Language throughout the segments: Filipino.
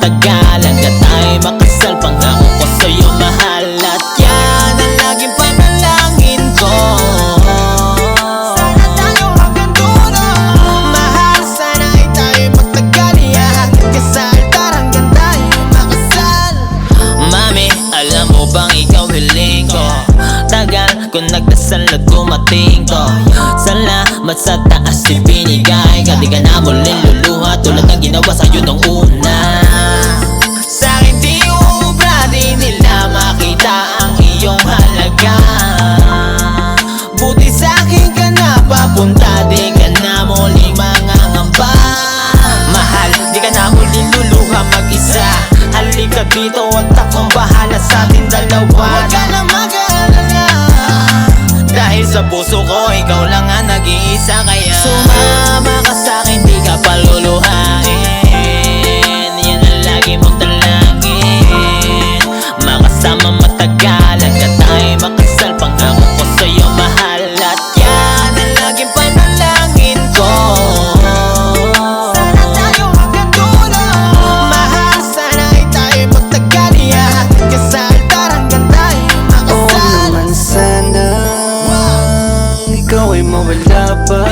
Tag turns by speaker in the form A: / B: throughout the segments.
A: matagal hanggat tayo'y makasal. Pangako ko sa'yo mahal at yan ang laging panalangin ko. Sana tayo hanggang dulo. Mahal, sana'y tayo'y magtagal. Iahakit ka sa altar hanggang tayo'y makasal. Mami, alam mo bang ikaw hiling ko? Tagal kung nagdasal na dumating to. Salamat sa taas ibinigay ka. Di ka na muling luluha tulad ng ginawa sa'yo nung una. Sa'kin di ubra, di nila makita ang iyong halaga. Buti sa'kin ka na papunta, di ka na muling mangangamba. Mahal, di ka na muling luluha mag-isa. Halika dito at akong bahala sa ating dalawa. Huwag ka na mag-alala, dahil sa puso ko ikaw lang ang nag-iisa. Kaya sumama ka sa'kin, di ka paluluhain. Yan ang lagi mong dalangin. Makasama matagal hanggat tayo'y makasal. Pangako ko sa'yo mahal at yan ang laging panalangin ko. Sana tayo hanggang dulo. Mahal, sana'y tayo'y magtagal. Iahakit ka sa altar hanggang tayo'y makasal.
B: Oo naman sana ikaw ay mawala pa.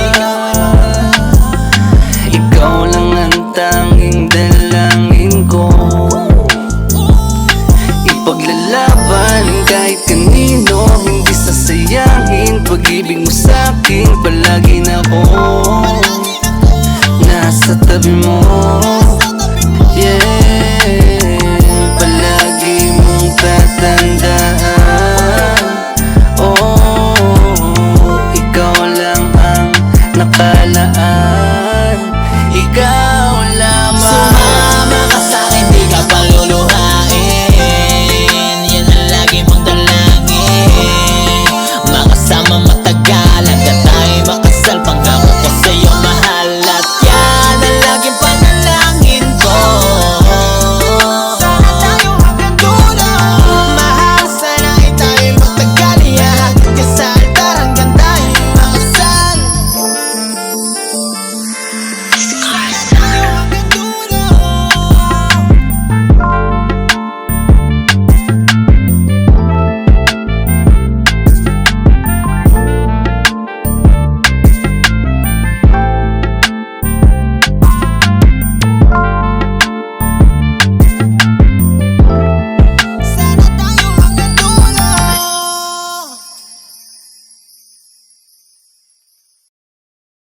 B: Ikaw lang ang tanging dalangin ko. Ipaglalaban kahit kanino, hindi sasayangin pag-ibig mo sa'kin. Palagi na ako nasa tabi mo. Yeah, palagi mong tatandaan. Oh, ikaw lang ang nakalaan. Ikaw